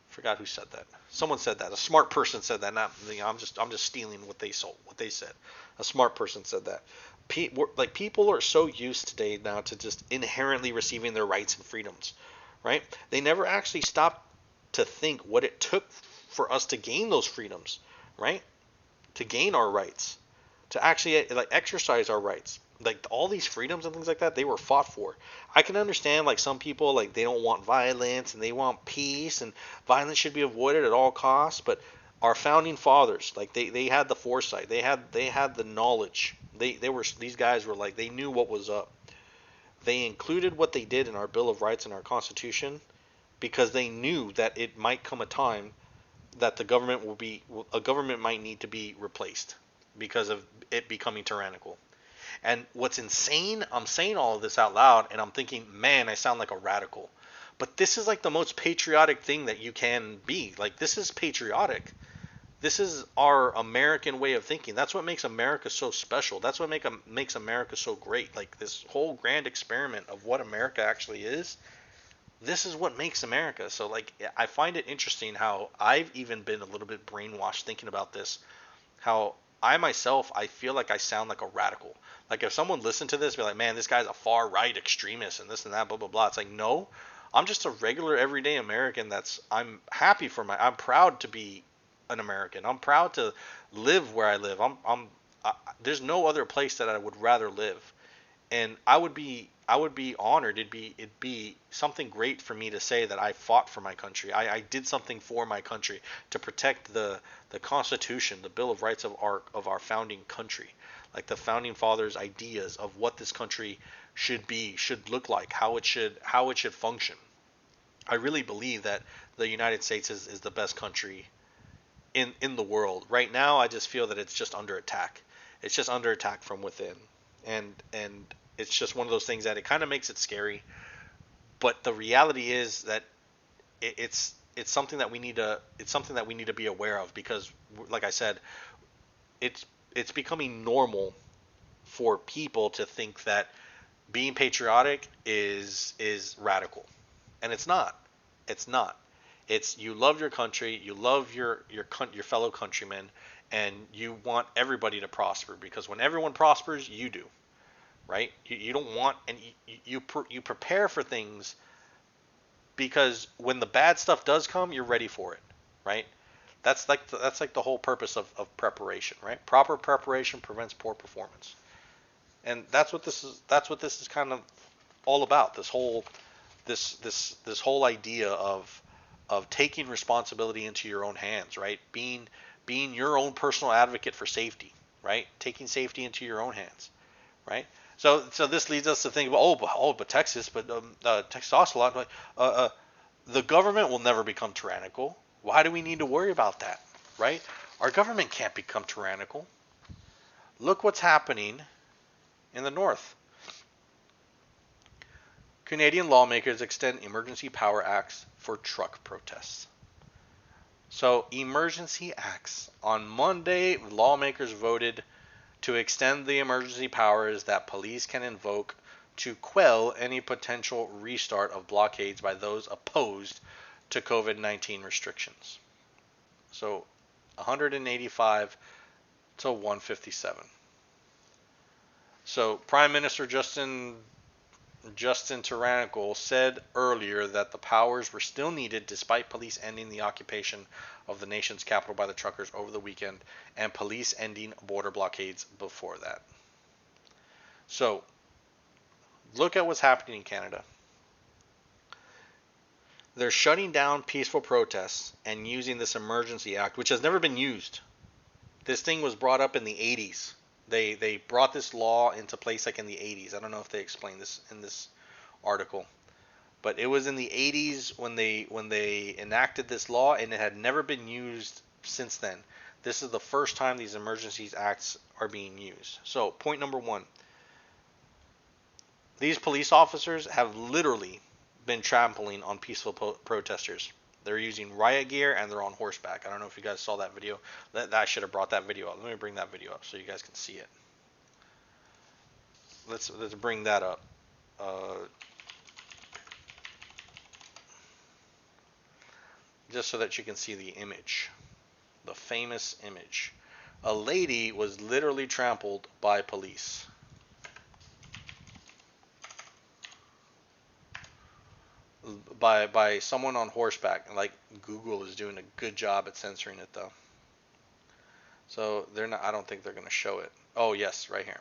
Speaker 1: Forgot who said that. Someone said that. A smart person said that. Not, I'm just stealing what they said. A smart person said that. People are so used today now to just inherently receiving their rights and freedoms. Right? They never actually stopped to think what it took for us to gain those freedoms, right? To gain our rights, to actually exercise our rights. Like all these freedoms and things like that, they were fought for. I can understand some people they don't want violence and they want peace and violence should be avoided at all costs, but our founding fathers, they had the foresight, they had the knowledge. These guys were they knew what was up. They included what they did in our Bill of Rights and our Constitution because they knew that it might come a time that a government might need to be replaced because of it becoming tyrannical. And what's insane, I'm saying all of this out loud and I'm thinking, man, I sound like a radical. But this is the most patriotic thing that you can be. This is patriotic. This is our American way of thinking. That's what makes America so special. That's what makes America so great. Like this whole grand experiment of what America actually is. This is what makes America. So like I find it interesting how I've even been a little bit brainwashed thinking about this. How I myself I feel like I sound like a radical. Like if someone listened to this, be like, man, this guy's a far right extremist and this and that, blah blah blah. It's like no, I'm just a regular everyday American. I'm happy for I'm proud to be an American. I'm proud to live where I live. There's no other place that I would rather live, and I would be honored. It'd be something great for me to say that I fought for my country. I did something for my country to protect the Constitution, the Bill of Rights of our founding country, like the founding fathers' ideas of what this country should look like, how it should function. I really believe that the United States is the best country in the world. Right now, I just feel that it's just under attack. It's just under attack from within, and it's just one of those things that it kind of makes it scary. But the reality is that it's something that we need to be aware of because, like I said, it's becoming normal for people to think that being patriotic is radical, and it's not. It's not. It's you love your country, you love your fellow countrymen, and you want everybody to prosper because when everyone prospers, you do, right? You don't want and you prepare for things because when the bad stuff does come, you're ready for it, right? That's like the whole purpose of preparation, right? Proper preparation prevents poor performance, and that's what this is kind of all about. This whole idea of taking responsibility into your own hands, right? Being your own personal advocate for safety, right? Taking safety into your own hands, right? So this leads us to think about but Texas, but Texas ocelot, the government will never become tyrannical. Why do we need to worry about that, right? Our government can't become tyrannical. Look what's happening in the north. Canadian lawmakers extend emergency power acts for truck protests. So, emergency acts. On Monday, lawmakers voted to extend the emergency powers that police can invoke to quell any potential restart of blockades by those opposed to COVID-19 restrictions. So, 185 to 157. So, Prime Minister Justin Tyrannical said earlier that the powers were still needed despite police ending the occupation of the nation's capital by the truckers over the weekend and police ending border blockades before that. So, look at what's happening in Canada. They're shutting down peaceful protests and using this emergency act, which has never been used. This thing was brought up in the 80s. They brought this law into place like in the 80s. I don't know if they explained this in this article, but it was in the 80s when they enacted this law, and it had never been used since then. This is the first time these emergencies acts are being used. So, point number one. These police officers have literally been trampling on peaceful protesters. They're using riot gear and they're on horseback. I don't know if you guys saw that video. I should have brought that video up. Let me bring that video up so you guys can see it. Let's bring that up. Just so that you can see the image, the famous image. A lady was literally trampled by police. By someone on horseback. Like Google is doing a good job at censoring it though. So they're not. I don't think they're going to show it. Oh yes, right here.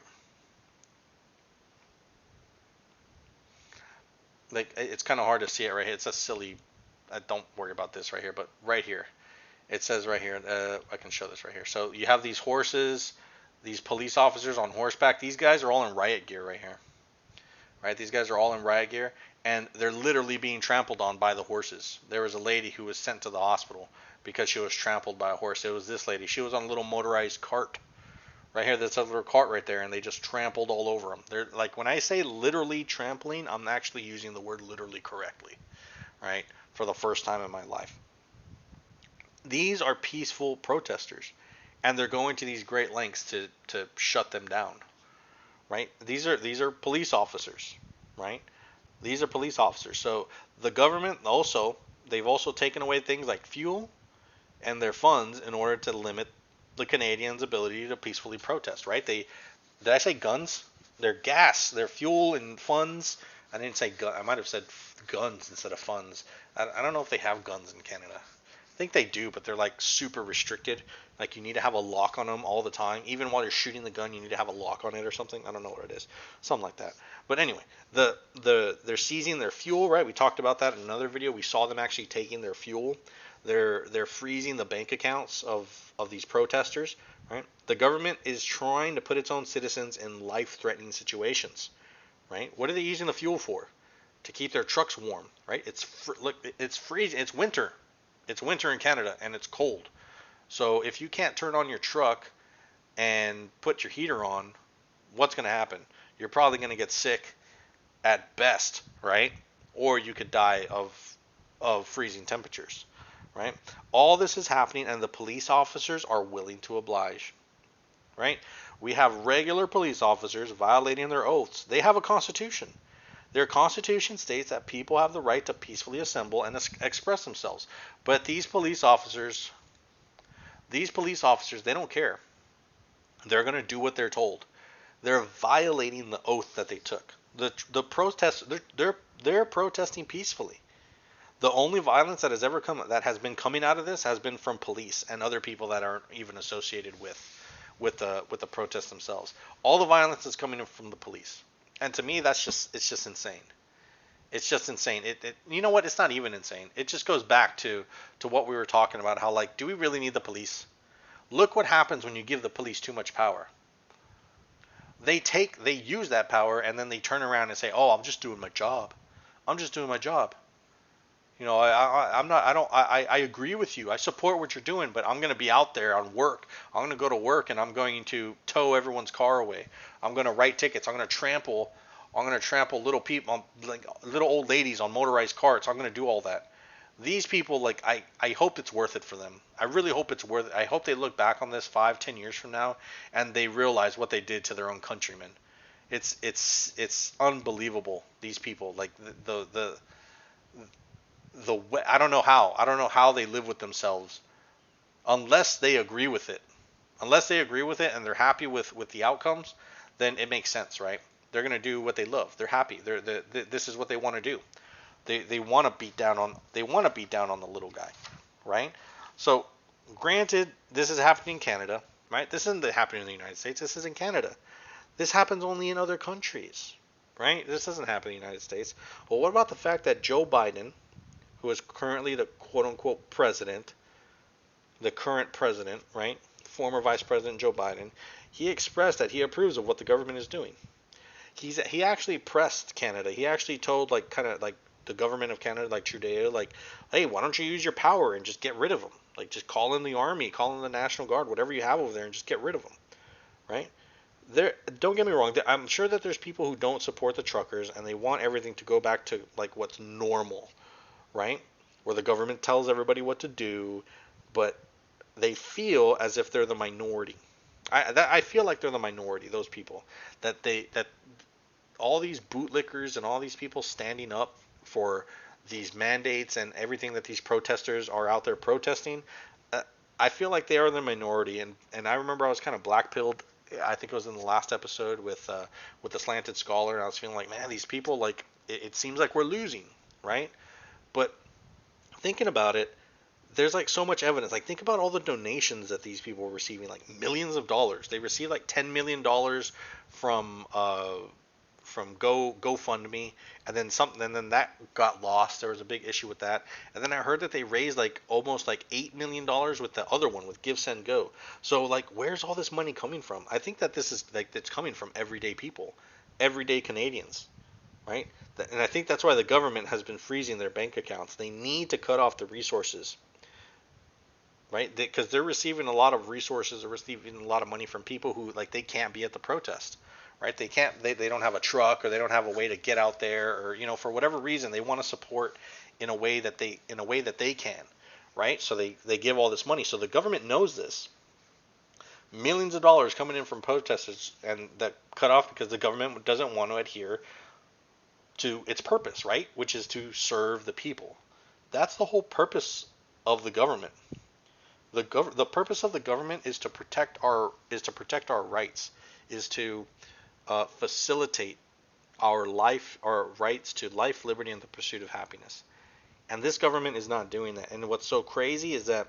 Speaker 1: Like it's kind of hard to see it right here. It's a silly. Don't worry about this right here, but right here, it says right here. I can show this right here. So you have these horses, these police officers on horseback. These guys are all in riot gear right here. Right? These guys are all in riot gear, and they're literally being trampled on by the horses. There was a lady who was sent to the hospital because she was trampled by a horse. It was this lady. She was on a little motorized cart. Right here, that's a little cart right there, and they just trampled all over them. They're like, when I say literally trampling, I'm actually using the word literally correctly, right? For the first time in my life. These are peaceful protesters, and they're going to these great lengths to shut them down, right? These are police officers, right? These are police officers. So the government also, they've also taken away things like fuel and their funds in order to limit the Canadians' ability to peacefully protest, right? Did I say guns? Their gas, their fuel and funds. I didn't say gun. I might have said guns instead of funds. I don't know if they have guns in Canada. I think they do, but they're like super restricted. Like you need to have a lock on them all the time. Even while you're shooting the gun, you need to have a lock on it or something. I don't know what it is. Something like that. But anyway, they're seizing their fuel, right? We talked about that in another video. We saw them actually taking their fuel. They're freezing the bank accounts of these protesters, right? The government is trying to put its own citizens in life-threatening situations, right? What are they using the fuel for? To keep their trucks warm, right? Look, it's freezing. It's winter. It's winter in Canada and it's cold. So if you can't turn on your truck and put your heater on, what's going to happen? You're probably going to get sick at best, right? Or you could die of freezing temperatures, right? All this is happening and the police officers are willing to oblige, right? We have regular police officers violating their oaths. They have a constitution. Their constitution states that people have the right to peacefully assemble and express themselves. But these police officers, they don't care. They're going to do what they're told. They're violating the oath that they took. The protest, they're protesting peacefully. The only violence that has been coming out of this has been from police and other people that aren't even associated with the protests themselves. All the violence is coming from the police. And to me, it's just insane. It's just insane. You know what? It's not even insane. It just goes back to what we were talking about. How, like, do we really need the police? Look what happens when you give the police too much power. They use that power and then they turn around and say, "Oh, I'm just doing my job. I'm just doing my job." You know, I agree with you. I support what you're doing, but I'm going to be out there on work. I'm going to go to work and I'm going to tow everyone's car away. I'm going to write tickets. I'm going to trample little people, like little old ladies on motorized carts. I'm going to do all that. These people, like, I hope it's worth it for them. I really hope it's worth it. I hope they look back on this 5-10 years from now and they realize what they did to their own countrymen. It's unbelievable. These people, like I don't know how they live with themselves unless they agree with it. Unless they agree with it and they're happy with the outcomes, then it makes sense, right? They're going to do what they love. They're happy. This is what they want to do. They want to beat down on the little guy, right? So, granted, this is happening in Canada, right? This isn't happening in the United States. This is in Canada. This happens only in other countries, right? This doesn't happen in the United States. Well, what about the fact that Joe Biden, who is currently the quote-unquote president, the current president, right? Former Vice President Joe Biden, he expressed that he approves of what the government is doing. He actually pressed Canada. He actually told, like, kind of like the government of Canada, like Trudeau, like, hey, why don't you use your power and just get rid of them? Like, just call in the army, call in the National Guard, whatever you have over there, and just get rid of them, right? Don't get me wrong. I'm sure that there's people who don't support the truckers and they want everything to go back to like what's normal, right? Where the government tells everybody what to do, but they feel as if they're the minority. I feel like they're the minority. Those people that all these bootlickers and all these people standing up for these mandates and everything that these protesters are out there protesting. I feel like they are the minority, and I remember I was kind of blackpilled. I think it was in the last episode with the Slanted Scholar, and I was feeling like, man, these people, like, it seems like we're losing, right? But thinking about it, there's like so much evidence. Like, think about all the donations that these people were receiving, like millions of dollars. They received like $10 million from GoFundMe, and then that got lost. There was a big issue with that. And then I heard that they raised like almost like $8 million with the other one, with Give Send Go. So, like, where's all this money coming from? I think that this is like, it's coming from everyday people, everyday Canadians, right? And I think that's why the government has been freezing their bank accounts. They need to cut off the resources, right? Because they're receiving a lot of resources, they're receiving a lot of money from people who, like, they can't be at the protest. Right? They don't have a truck, or they don't have a way to get out there, or, you know, for whatever reason they want to support in a way that they can, right? So they give all this money. So the government knows this. Millions of dollars coming in from protesters and that cut off because the government doesn't want to adhere to its purpose, right? Which is to serve the people. That's the whole purpose of the government. The purpose of the government is to protect our rights, is to facilitate our rights to life, liberty, and the pursuit of happiness. And this government is not doing that. And what's so crazy is that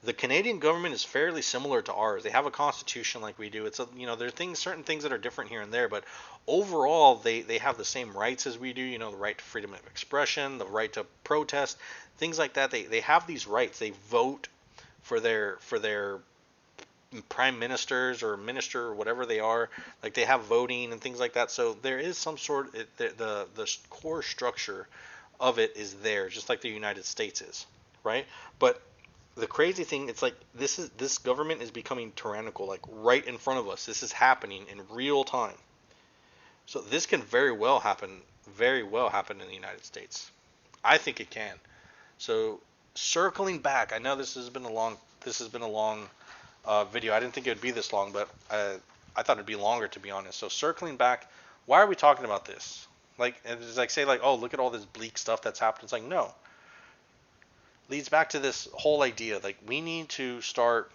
Speaker 1: the Canadian government is fairly similar to ours. They have a constitution like we do. It's there are certain things that are different here and there, but overall they have the same rights as we do. The right to freedom of expression, the right to protest, things like that. They have these rights. They vote for their prime ministers or minister or whatever they are. Like they have voting and things like that. So there is some sort the core structure of it is there, just like the United States is, right? But the crazy thing, it's like this government is becoming tyrannical, like right in front of us. This is happening in real time. So this can very well happen in the United States. I think it can. So circling back, I know this has been a long video. I didn't think it would be this long, but I thought it'd be longer, to be honest. So circling back, why are we talking about this? Like, it's like say like, oh, look at all this bleak stuff that's happened. It's like, no. Leads back to this whole idea, like we need to start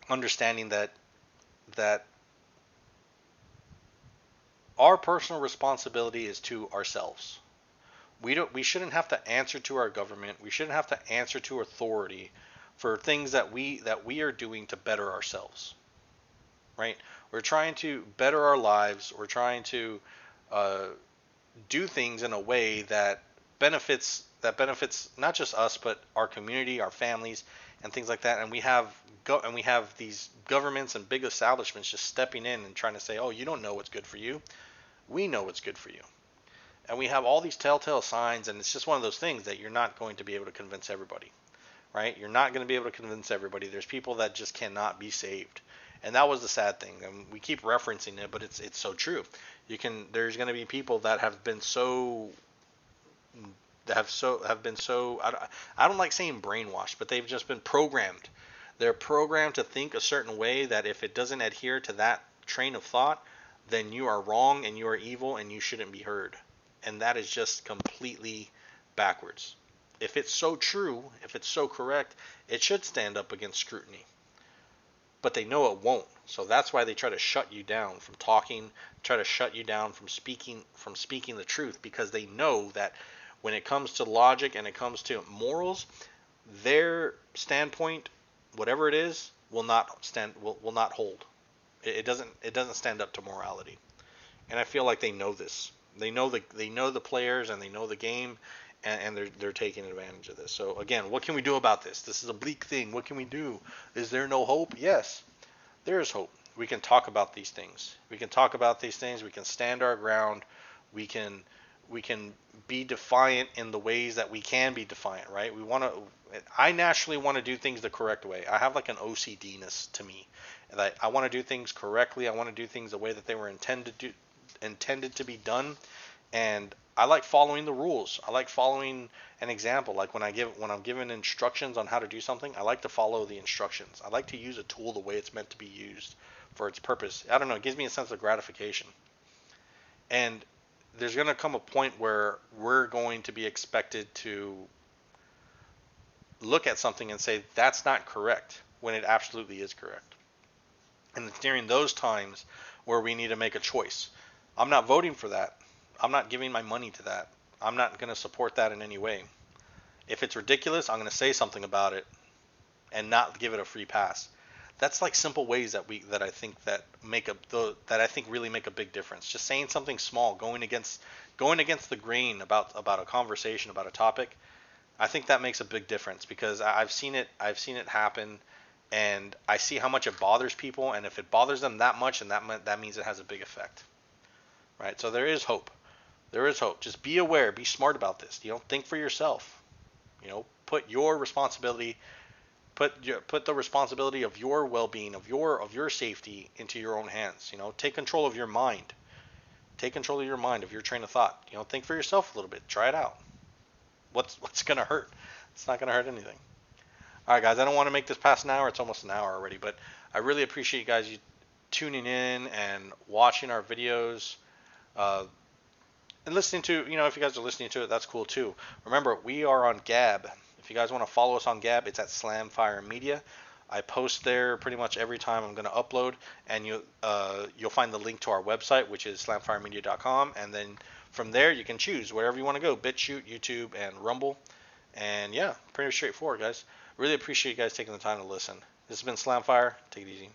Speaker 1: understanding that our personal responsibility is to ourselves. We shouldn't have to answer to our government. We shouldn't have to answer to authority for things that we are doing to better ourselves. Right? We're trying to better our lives. We're trying to do things in a way that benefits not just us but our community, our families, and things like that. And we have these governments and big establishments just stepping in and trying to say, "Oh, you don't know what's good for you. We know what's good for you." And we have all these telltale signs, and it's just one of those things that you're not going to be able to convince everybody, right? You're not going to be able to convince everybody. There's people that just cannot be saved. And that was the sad thing. And we keep referencing it, but it's so true. There's going to be people that have been so I don't like saying brainwashed, but they've just been programmed. They're programmed to think a certain way that if it doesn't adhere to that train of thought, then you are wrong and you are evil and you shouldn't be heard. And that is just completely backwards. If it's so true, if it's so correct, it should stand up against scrutiny. But they know it won't. So that's why they try to shut you down from talking, try to shut you down from speaking the truth, because they know that when it comes to logic and it comes to morals, their standpoint, whatever it is, will not hold. It doesn't stand up to morality. And I feel like they know this. They know the players and they know the game, and they're taking advantage of this. So again, what can we do about this? This is a bleak thing. What can we do? Is there no hope? Yes, there is hope. We can talk about these things. We can stand our ground. We can be defiant in the ways that we can be defiant, right? I naturally want to do things the correct way. I have like an OCD-ness to me. That I want to do things correctly. I want to do things the way that they were intended to be done. And I like following the rules. I like following an example. Like when I'm given instructions on how to do something, I like to follow the instructions. I like to use a tool the way it's meant to be used for its purpose. I don't know, it gives me a sense of gratification. And there's going to come a point where we're going to be expected to look at something and say that's not correct when it absolutely is correct. And it's during those times where we need to make a choice. I'm not voting for that. I'm not giving my money to that. I'm not going to support that in any way. If it's ridiculous, I'm going to say something about it and not give it a free pass. That's like simple ways that I think really make a big difference. Just saying something small, going against the grain about a conversation, about a topic. I think that makes a big difference because I've seen it happen, and I see how much it bothers people, and if it bothers them that much, and that means it has a big effect. Right? So there is hope. There is hope. Just be aware, be smart about this. Think for yourself. Put your responsibility, put the responsibility of your well-being, of your safety into your own hands. Take control of your mind. Take control of your mind, of your train of thought. Think for yourself a little bit. Try it out. What's going to hurt? It's not gonna hurt anything. All right, guys. I don't want to make this past an hour. It's almost an hour already, but I really appreciate you guys tuning in and watching our videos. Uh, and listening to, if you guys are listening to it, that's cool too. Remember, we are on Gab. If you guys want to follow us on Gab, it's at Slamfire Media. I post there pretty much every time I'm going to upload, and you'll find the link to our website, which is slamfiremedia.com, and then from there you can choose wherever you want to go: BitChute, YouTube, and Rumble. And yeah, pretty straightforward, guys. Really appreciate you guys taking the time to listen. This has been Slamfire. Take it easy.